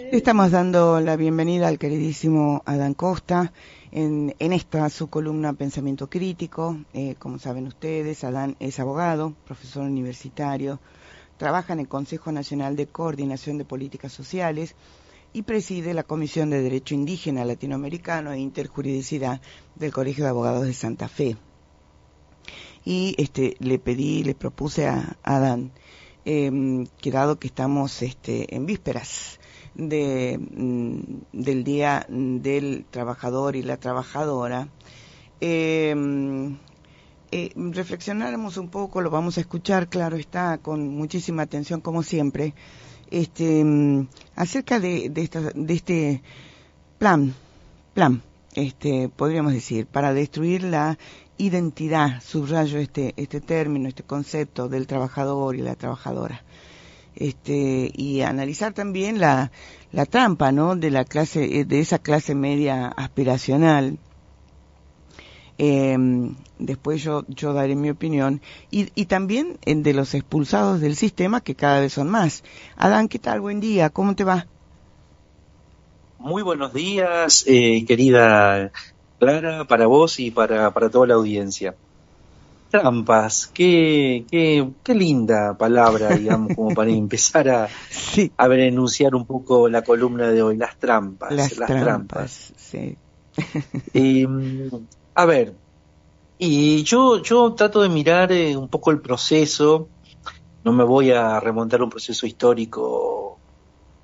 Le estamos dando la bienvenida al queridísimo Adán Costa en esta su columna Pensamiento Crítico. Como saben ustedes, Adán es abogado, profesor universitario, trabaja en el Consejo Nacional de Coordinación de Políticas Sociales y preside la Comisión de Derecho Indígena Latinoamericano e Interjuridicidad del Colegio de Abogados de Santa Fe. Y le propuse a Adán, que dado que estamos en vísperas del Día del Trabajador y la Trabajadora, reflexionáramos un poco, lo vamos a escuchar, claro está, con muchísima atención como siempre, acerca de este plan, podríamos decir, para destruir la identidad, subrayo este término, este concepto del trabajador y la trabajadora. Y analizar también la trampa, ¿no?, de esa clase media aspiracional. Después yo daré mi opinión y también de los expulsados del sistema, que cada vez son más. Adán, ¿qué tal? Buen día, ¿cómo te va? Muy buenos días, querida Clara, para vos y para toda la audiencia. Trampas, qué linda palabra, digamos, como para empezar a enunciar un poco la columna de hoy, las trampas. Las trampas, sí. A ver, y yo trato de mirar un poco el proceso, no me voy a remontar a un proceso histórico,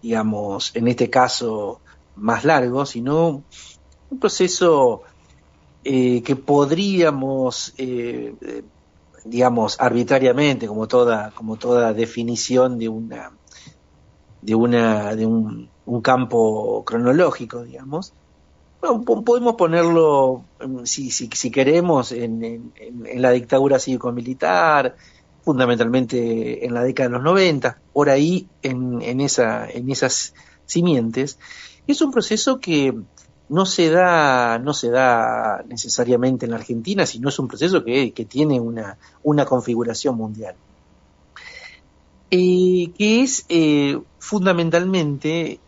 digamos, en este caso más largo, sino un proceso que podríamos, digamos, arbitrariamente, como toda definición de un campo cronológico, digamos. Bueno, podemos ponerlo, si queremos, en la dictadura cívico-militar, fundamentalmente en la década de los 90, por ahí en esas simientes. Es un proceso que no se da necesariamente en la Argentina, sino es un proceso que tiene una configuración mundial. Que es fundamentalmente,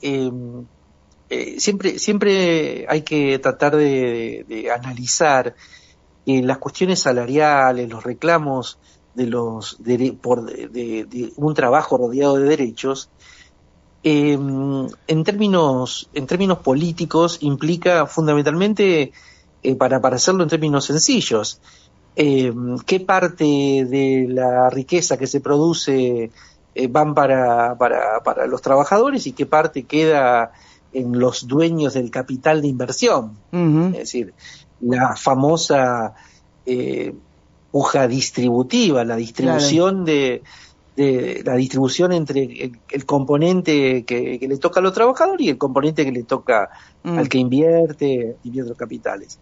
siempre hay que tratar de analizar las cuestiones salariales, los reclamos de un trabajo rodeado de derechos. En términos políticos implica fundamentalmente, para hacerlo en términos sencillos, qué parte de la riqueza que se produce van para los trabajadores y qué parte queda en los dueños del capital de inversión. Uh-huh. Es decir, la famosa puja distributiva, la distribución la distribución entre el componente que le toca a los trabajadores y el componente que le toca al que invierte los capitales.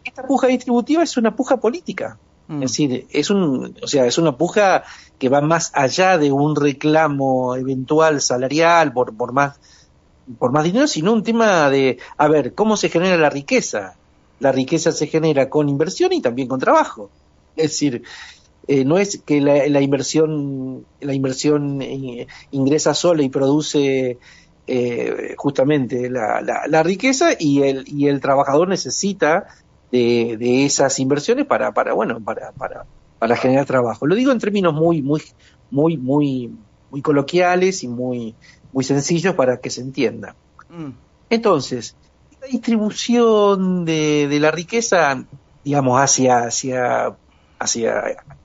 Esta puja distributiva es una puja política, es decir, es una puja que va más allá de un reclamo eventual salarial por más dinero, sino un tema de, a ver, ¿cómo se genera la riqueza? La riqueza se genera con inversión y también con trabajo. Es decir, no es que la inversión ingresa sola y produce justamente la riqueza y el trabajador necesita de esas inversiones para generar trabajo. Lo digo en términos muy coloquiales y muy sencillos para que se entienda. Entonces, la distribución de la riqueza, digamos, hacia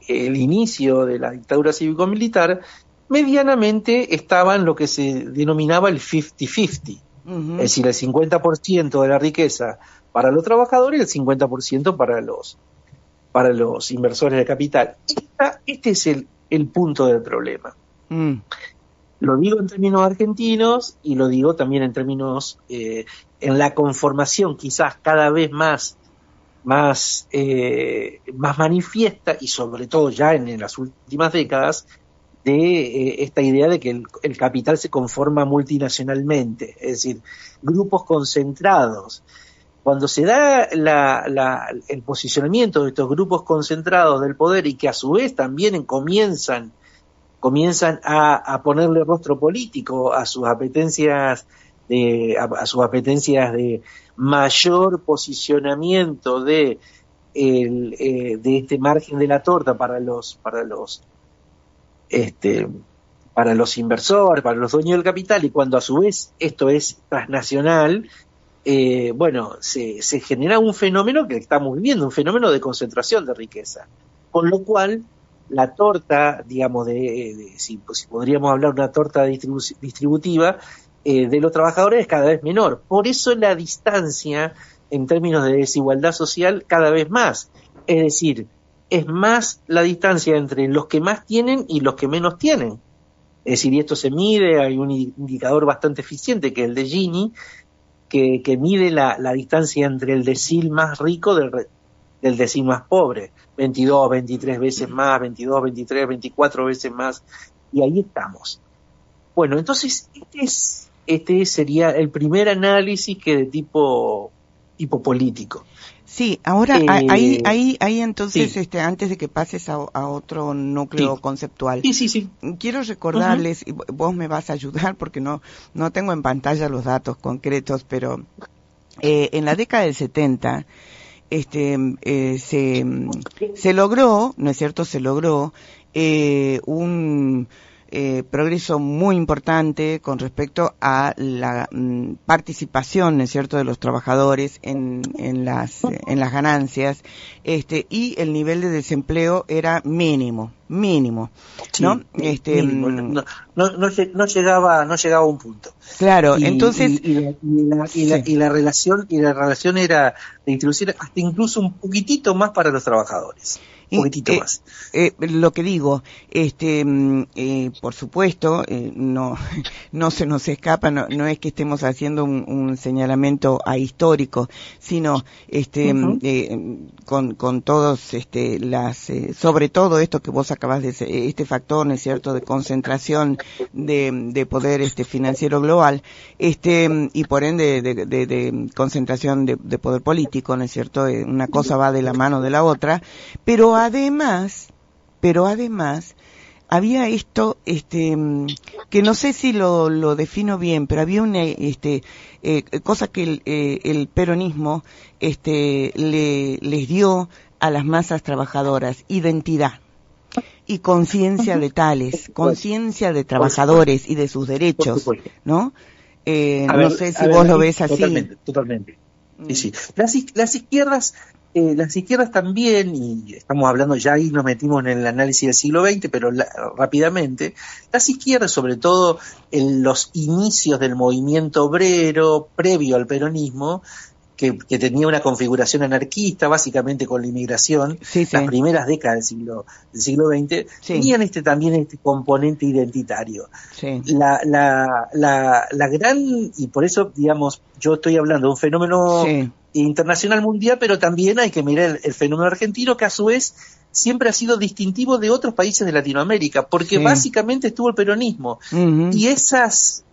el inicio de la dictadura cívico-militar, medianamente estaba en lo que se denominaba el 50-50, es decir, el 50% de la riqueza para los trabajadores y el 50% para los inversores de capital. Este es el punto del problema. Lo digo en términos argentinos y lo digo también en términos, en la conformación quizás cada vez más manifiesta y sobre todo ya en las últimas décadas de esta idea de que el capital se conforma multinacionalmente, es decir, grupos concentrados. Cuando se da el posicionamiento de estos grupos concentrados del poder y que a su vez también comienzan a ponerle rostro político a sus apetencias a sus apetencias de mayor posicionamiento de este margen de la torta para los inversores, para los dueños del capital, y cuando a su vez esto es transnacional, se genera un fenómeno que estamos viviendo, un fenómeno de concentración de riqueza, con lo cual la torta, digamos, si podríamos hablar de una torta distributiva de los trabajadores, es cada vez menor. Por eso la distancia en términos de desigualdad social cada vez más, es decir, es más la distancia entre los que más tienen y los que menos tienen. Es decir, y esto se mide, hay un indicador bastante eficiente que es el de Gini, que mide la distancia entre el decil más rico del decil más pobre, 22, 23 veces más, 22, 23, 24 veces más, y ahí estamos. Bueno, entonces este sería el primer análisis que de tipo político. Sí, ahora ahí entonces, Sí. Antes de que pases a otro núcleo Sí. conceptual, Sí. quiero recordarles, y vos me vas a ayudar porque no tengo en pantalla los datos concretos, pero en la década del 70 se logró, ¿no es cierto? Se logró un progreso muy importante con respecto a la participación, ¿no es cierto?, de los trabajadores en las ganancias, y el nivel de desempleo era mínimo, ¿no? Sí, mínimo. No llegaba a un punto. Claro, entonces y la relación era de introducir hasta incluso un poquitito más para los trabajadores. Un poquitito más. Lo que digo, por supuesto, no se nos escapa, no es que estemos haciendo un señalamiento ahistórico, sino con todos sobre todo esto que vos acabas de decir, este factor, ¿no es cierto?, de concentración de poder financiero global, y por ende de concentración de poder político, ¿no es cierto? Una cosa va de la mano de la otra, pero además había esto que no sé si lo defino bien, pero había una cosa que el peronismo les dio a las masas trabajadoras: identidad y conciencia de tales, conciencia de trabajadores y de sus derechos, ¿no? No sé si vos lo ves así. Totalmente. Sí. Las izquierdas también, y estamos hablando ya ahí, nos metimos en el análisis del siglo XX, pero rápidamente, las izquierdas, sobre todo en los inicios del movimiento obrero previo al peronismo, que tenía una configuración anarquista, básicamente con la inmigración, las primeras décadas del siglo XX, tenían también este componente identitario. Sí. La gran, y por eso, digamos, yo estoy hablando de un fenómeno internacional mundial, pero también hay que mirar el fenómeno argentino, que a su vez siempre ha sido distintivo de otros países de Latinoamérica, porque básicamente estuvo el peronismo. Y esas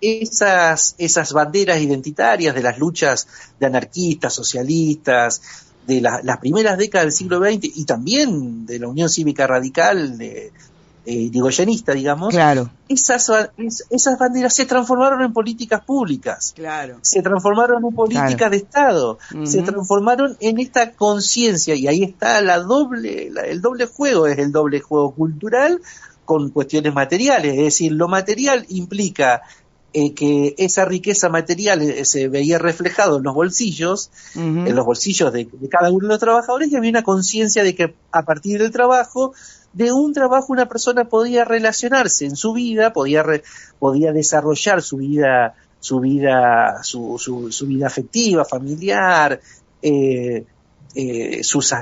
banderas identitarias de las luchas de anarquistas, socialistas, de las primeras décadas del siglo XX, y también de la Unión Cívica Radical, irigoyenista, digamos, claro, esas banderas se transformaron en políticas públicas, claro, se transformaron en políticas de Estado, se transformaron en esta conciencia, y ahí está el doble juego, es el doble juego cultural con cuestiones materiales, es decir, lo material implica que esa riqueza material se veía reflejado en los bolsillos, en los bolsillos de cada uno de los trabajadores, y había una conciencia de que a partir del trabajo, una persona podía relacionarse en su vida, podía desarrollar su vida afectiva, familiar, sus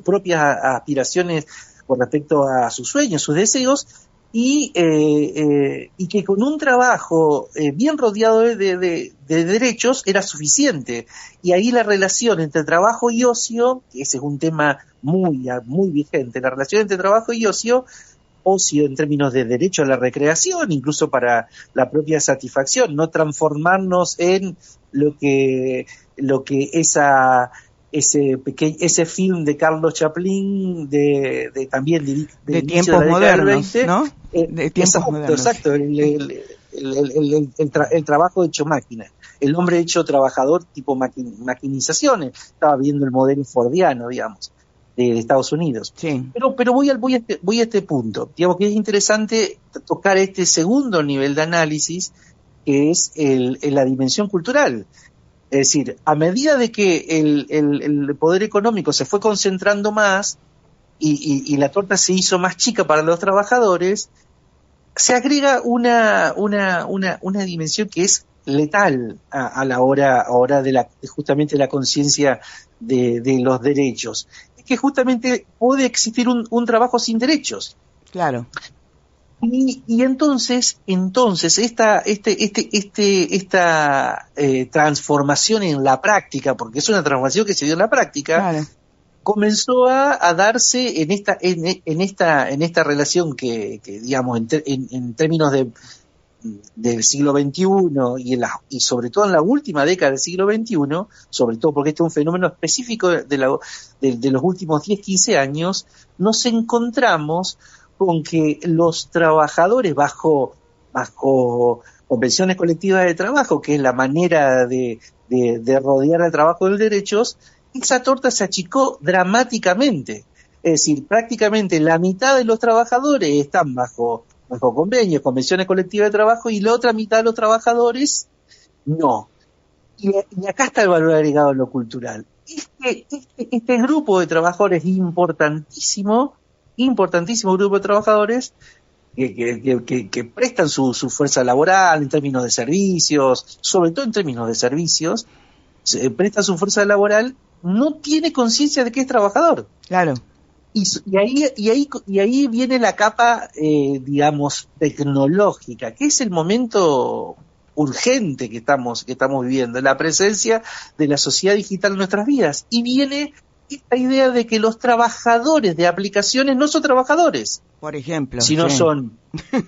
propias aspiraciones con respecto a sus sueños, sus deseos, y que con un trabajo bien rodeado de derechos era suficiente. Y ahí la relación entre trabajo y ocio, que ese es un tema muy vigente, la relación entre trabajo y ocio en términos de derecho a la recreación, incluso para la propia satisfacción, no transformarnos en lo que ese film de Carlos Chaplin de tiempos modernos, ¿no? De tiempos modernos. Exacto, el trabajo hecho máquina, el hombre hecho trabajador tipo maquinizaciones. Estaba viendo el modelo fordiano, digamos, de Estados Unidos. Sí. Pero voy a este punto, digamos que es interesante tocar este segundo nivel de análisis, que es la dimensión cultural. Es decir, a medida de que el poder económico se fue concentrando más y la torta se hizo más chica para los trabajadores, se agrega una dimensión que es letal a la hora de justamente la conciencia de los derechos. Es que justamente puede existir un trabajo sin derechos. Claro. Y entonces esta transformación en la práctica, porque es una transformación que se dio en la práctica, Claro. comenzó a darse en esta relación que digamos en términos del siglo XXI y sobre todo en la última década del siglo XXI, sobre todo porque este es un fenómeno específico de los últimos 10-15 años, nos encontramos con que los trabajadores bajo convenciones colectivas de trabajo, que es la manera de rodear el trabajo de derechos, esa torta se achicó dramáticamente. Es decir, prácticamente la mitad de los trabajadores están bajo convenios, convenciones colectivas de trabajo, y la otra mitad de los trabajadores no. Y acá está el valor agregado en lo cultural. Este grupo de trabajadores importantísimo grupo de trabajadores que prestan su fuerza laboral en términos de servicios, sobre todo en términos de servicios, prestan su fuerza laboral, no tiene conciencia de que es trabajador. Claro. Y ahí viene la capa, digamos, tecnológica, que es el momento urgente que estamos viviendo, la presencia de la sociedad digital en nuestras vidas. Y viene esta idea de que los trabajadores de aplicaciones no son trabajadores. Por ejemplo. Si no son,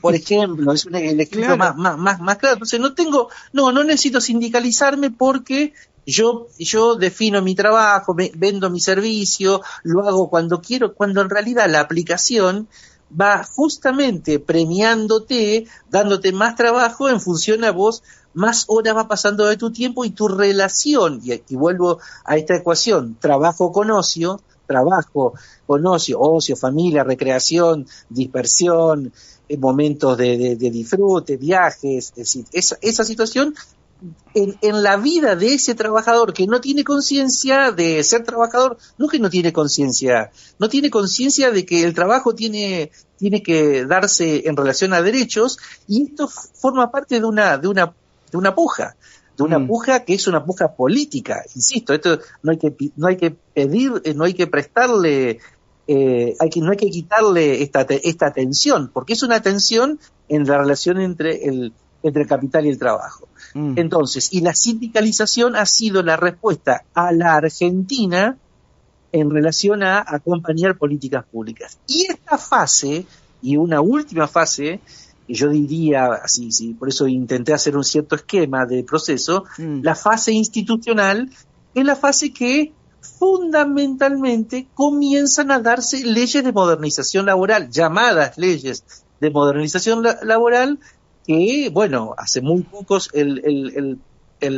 por ejemplo, es el ejemplo Claro. más claro. Entonces no necesito sindicalizarme porque yo defino mi trabajo, vendo mi servicio, lo hago cuando quiero, cuando en realidad la aplicación va justamente premiándote, dándote más trabajo en función a vos, más horas va pasando de tu tiempo y tu relación, y vuelvo a esta ecuación, trabajo con ocio, ocio, familia, recreación, dispersión, momentos de disfrute, viajes, es decir, esa situación en la vida de ese trabajador que no tiene conciencia de ser trabajador, no que no tiene conciencia de que el trabajo tiene que darse en relación a derechos, y esto forma parte de una puja, puja que es una puja política, insisto, esto no hay que pedir, no hay que prestarle, no hay que quitarle esta tensión, porque es una tensión en la relación entre el capital y el trabajo. Entonces, y la sindicalización ha sido la respuesta a la Argentina en relación a acompañar políticas públicas. Y esta fase, y una última fase, que yo diría así, sí, por eso intenté hacer un cierto esquema de proceso, la fase institucional es la fase que fundamentalmente comienzan a darse leyes de modernización laboral, llamadas leyes de modernización laboral, que, bueno, hace muy pocos el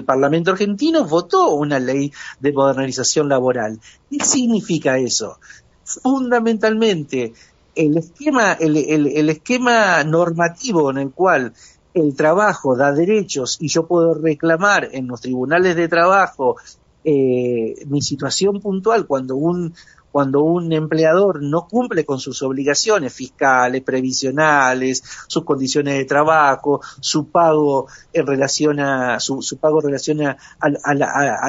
Parlamento argentino votó una ley de modernización laboral. ¿Qué significa eso? Fundamentalmente, el esquema normativo en el cual el trabajo da derechos y yo puedo reclamar en los tribunales de trabajo mi situación puntual cuando un empleador no cumple con sus obligaciones fiscales, previsionales, sus condiciones de trabajo, su pago en relación a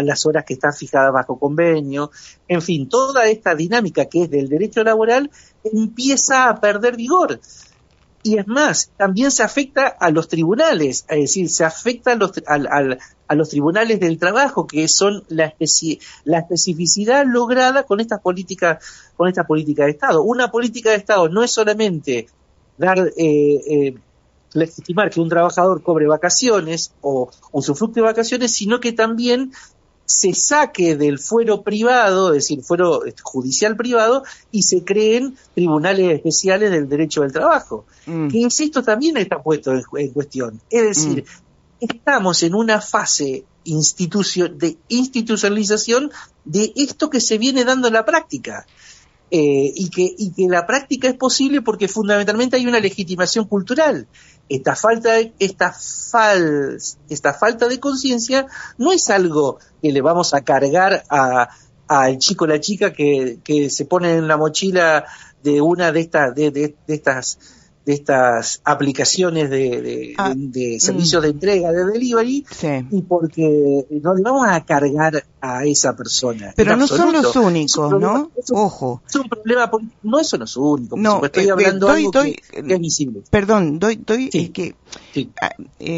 las horas que están fijadas bajo convenio, en fin, toda esta dinámica que es del derecho laboral empieza a perder vigor. Y es más, también se afecta a los tribunales, es decir, se afecta a los tribunales del trabajo, que son la especificidad lograda con esta política de Estado. Una política de Estado no es solamente legitimar que un trabajador cobre vacaciones o usufructe de vacaciones, sino que también se saque del fuero privado, es decir, fuero judicial privado, y se creen tribunales especiales del derecho del trabajo. Que esto también está puesto en cuestión. Es decir, estamos en una fase de institucionalización de esto que se viene dando en la práctica. Y que la práctica es posible porque fundamentalmente hay una legitimación cultural. Esta falta de conciencia no es algo que le vamos a cargar al chico o la chica que se pone en la mochila de una de estas aplicaciones de servicios de entrega, de delivery, sí. Y porque no le vamos a cargar a esa persona. Pero no son los únicos, ¿no? Ojo. Es un problema político. No, eso no es único. No, estoy hablando de algo que es visible. Perdón, doy sí.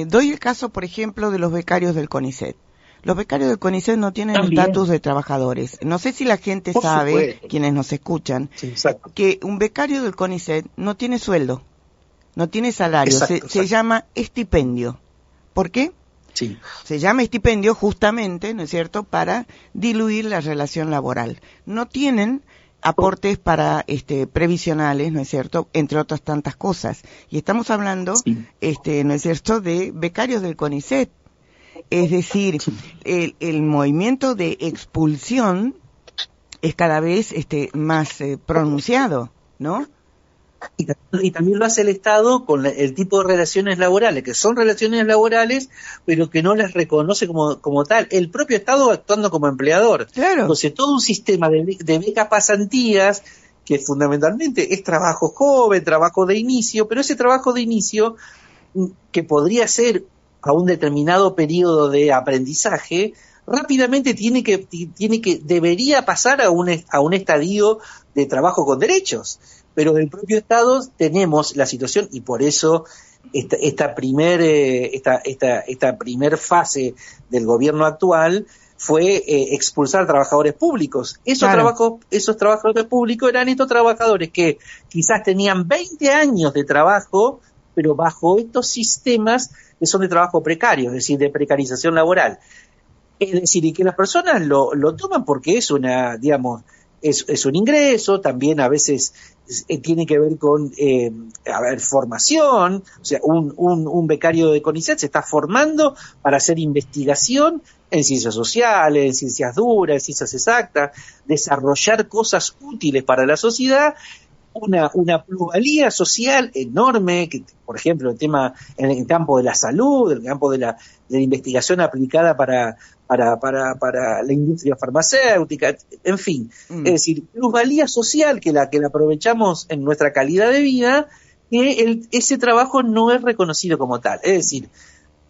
doy el caso, por ejemplo, de los becarios del CONICET. Los becarios del CONICET no tienen estatus de trabajadores. No sé si la gente sabe, quienes nos escuchan, que un becario del CONICET no tiene sueldo. No tiene salario, se llama estipendio. ¿Por qué? Sí. Se llama estipendio justamente, ¿no es cierto?, para diluir la relación laboral. No tienen aportes para previsionales, ¿no es cierto?, entre otras tantas cosas. Y estamos hablando, ¿no es cierto?, de becarios del CONICET. Es decir, el movimiento de expulsión es cada vez más pronunciado, ¿no? Y también lo hace el Estado con el tipo de relaciones laborales, que son relaciones laborales, pero que no las reconoce como tal. El propio Estado actuando como empleador. Claro. Entonces, todo un sistema de becas pasantías, que fundamentalmente es trabajo joven, trabajo de inicio, pero ese trabajo de inicio, que podría ser a un determinado periodo de aprendizaje, rápidamente debería pasar a un estadio de trabajo con derechos. Pero del propio Estado tenemos la situación, y por eso esta primer fase del gobierno actual fue expulsar trabajadores públicos. Esos trabajadores públicos eran estos trabajadores que quizás tenían 20 años de trabajo, pero bajo estos sistemas que son de trabajo precario, es decir, de precarización laboral. Es decir, y que las personas lo toman porque es es un ingreso, también a veces tiene que ver con formación, o sea, un becario de CONICET se está formando para hacer investigación en ciencias sociales, en ciencias duras, en ciencias exactas, desarrollar cosas útiles para la sociedad, una plusvalía social enorme, que, por ejemplo, en el campo de la salud, en el campo de la investigación aplicada para la industria farmacéutica, en fin, es decir, plusvalía social que la aprovechamos en nuestra calidad de vida, que ese trabajo no es reconocido como tal. Es decir,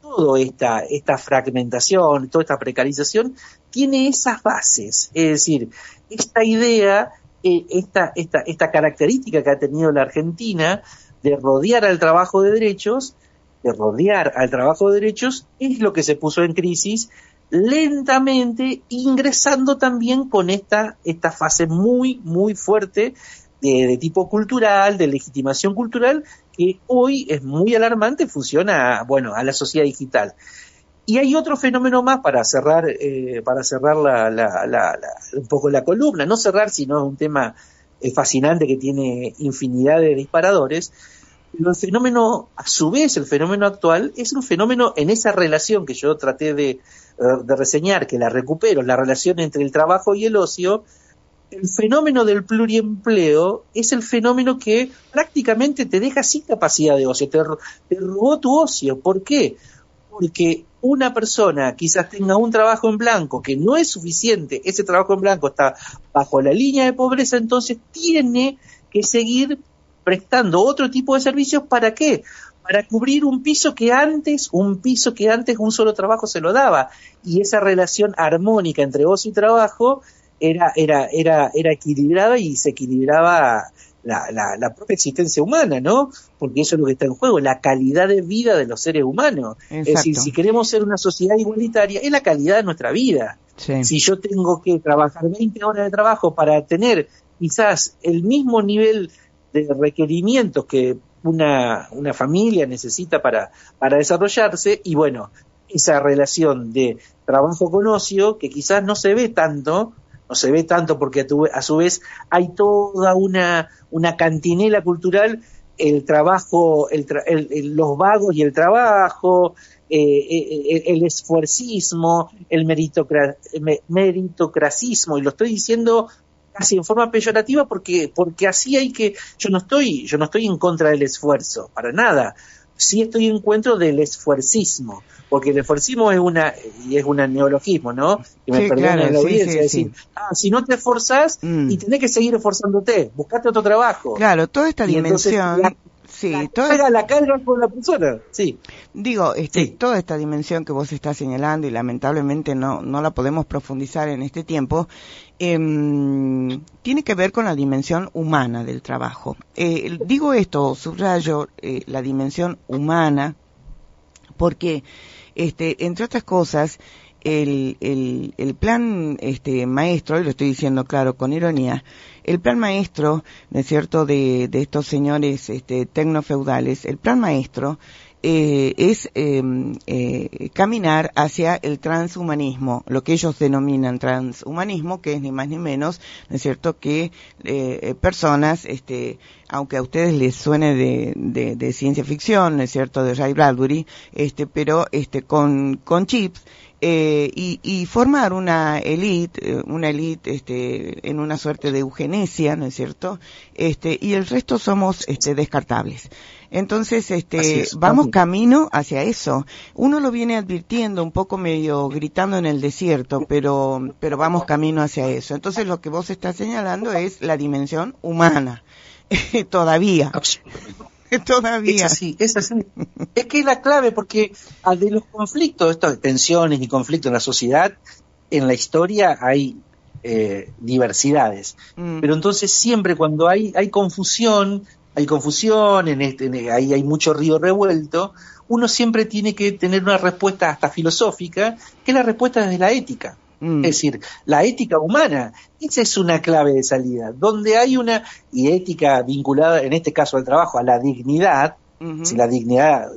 toda esta fragmentación, toda esta precarización tiene esas bases. Es decir, esta idea, esta característica que ha tenido la Argentina de rodear al trabajo de derechos, es lo que se puso en crisis lentamente, ingresando también con esta fase muy, muy fuerte de tipo cultural, de legitimación cultural, que hoy es muy alarmante, funciona, a la sociedad digital. Y hay otro fenómeno más para cerrar un poco la columna, no cerrar, sino un tema fascinante que tiene infinidad de disparadores. Pero el fenómeno, a su vez, el fenómeno actual, es un fenómeno en esa relación que yo traté de reseñar, que la recupero, la relación entre el trabajo y el ocio. El fenómeno del pluriempleo es el fenómeno que prácticamente te deja sin capacidad de ocio, te robó tu ocio. ¿Por qué? Porque una persona quizás tenga un trabajo en blanco que no es suficiente, ese trabajo en blanco está bajo la línea de pobreza, entonces tiene que seguir prestando otro tipo de servicios. ¿Para qué? Para cubrir un piso que antes un solo trabajo se lo daba, y esa relación armónica entre ocio y trabajo era equilibrada, y se equilibraba la propia existencia humana, ¿no? Porque eso es lo que está en juego, la calidad de vida de los seres humanos. Exacto. Es decir, si queremos ser una sociedad igualitaria, es la calidad de nuestra vida. Sí. Si yo tengo que trabajar 20 horas de trabajo para tener quizás el mismo nivel de requerimientos que una familia necesita para desarrollarse, y esa relación de trabajo con ocio que quizás no se ve tanto porque a su vez hay toda una cantinela cultural, el trabajo, los vagos y el trabajo, el esfuercismo, el meritocracismo, y lo estoy diciendo casi en forma peyorativa porque así yo no estoy en contra del esfuerzo, para nada. Sí estoy en contra del esfuercismo, porque el esfuercismo es un neologismo, ¿no? Que me perdonen la audiencia, decir, si no te esforzás y tenés que seguir esforzándote, buscate otro trabajo. Claro, toda esta dimensión... La carga con la persona, sí. Digo, toda esta dimensión que vos estás señalando, y lamentablemente no la podemos profundizar en este tiempo, tiene que ver con la dimensión humana del trabajo. Digo esto, subrayo la dimensión humana, porque, entre otras cosas, el plan maestro, y lo estoy diciendo claro con ironía, el plan maestro, ¿no es cierto?, de estos señores tecnofeudales, el plan maestro es caminar hacia el transhumanismo, lo que ellos denominan transhumanismo, que es ni más ni menos, ¿no es cierto?, que personas, aunque a ustedes les suene de ciencia ficción, ¿no es cierto?, de Ray Bradbury, pero con chips, y formar una elite en una suerte de eugenesia, ¿no es cierto?, y el resto somos descartables. Entonces, vamos camino hacia eso. Uno lo viene advirtiendo un poco medio gritando en el desierto, pero vamos camino hacia eso. Entonces, lo que vos estás señalando es la dimensión humana. Todavía. Todavía. Es así. Es que es la clave, porque de los conflictos, estas tensiones y conflictos en la sociedad, en la historia hay diversidades. Pero entonces siempre cuando hay confusión, ahí hay mucho río revuelto, uno siempre tiene que tener una respuesta hasta filosófica, que es la respuesta desde la ética. Es decir, la ética humana, esa es una clave de salida, donde hay y ética vinculada, en este caso al trabajo, a la dignidad, si la dignidad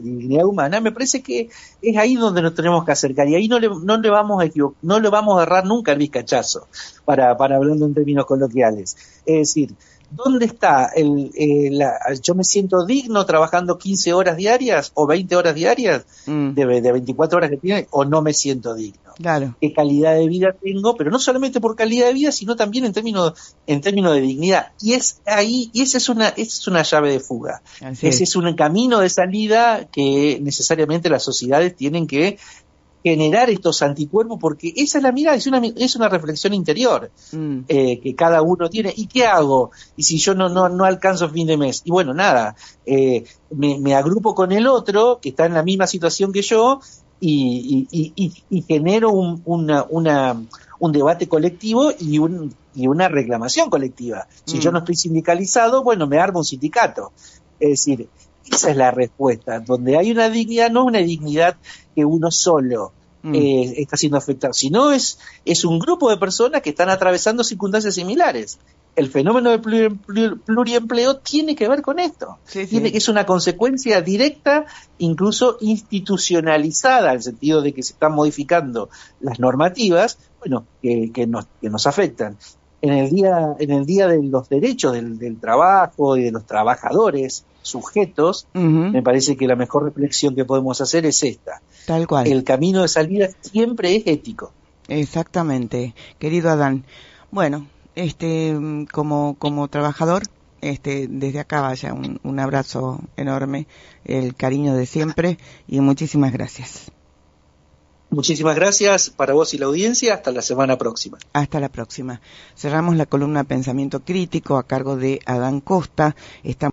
humana, me parece que es ahí donde nos tenemos que acercar, y ahí no le vamos a errar nunca el vizcachazo, para hablando en términos coloquiales. Es decir, ¿dónde está yo me siento digno trabajando 15 horas diarias o 20 horas diarias de 24 horas que tiene, o no me siento digno? Claro. ¿Qué calidad de vida tengo? Pero no solamente por calidad de vida, sino también en términos de dignidad. Y esa es una llave de fuga. Ese es un camino de salida que necesariamente las sociedades tienen que generar estos anticuerpos, porque esa es la mirada, es una reflexión interior que cada uno tiene. ¿Y qué hago? Y si yo no alcanzo fin de mes, y bueno, nada, me agrupo con el otro que está en la misma situación que yo y genero un debate colectivo y una reclamación colectiva. Si yo no estoy sindicalizado, bueno, me armo un sindicato. Es decir, esa es la respuesta, donde hay una dignidad, no una dignidad que uno solo está siendo afectado, sino es un grupo de personas que están atravesando circunstancias similares. El fenómeno del pluriempleo tiene que ver con esto. Es una consecuencia directa, incluso institucionalizada, en el sentido de que se están modificando las normativas, bueno, que nos afectan. En el día de los derechos del trabajo y de los trabajadores sujetos, me parece que la mejor reflexión que podemos hacer es esta. Tal cual. El camino de salida siempre es ético. Exactamente, querido Adán. Bueno, como trabajador, desde acá vaya un abrazo enorme, el cariño de siempre y muchísimas gracias. Muchísimas gracias para vos y la audiencia. Hasta la semana próxima. Hasta la próxima. Cerramos la columna Pensamiento Crítico a cargo de Adán Costa.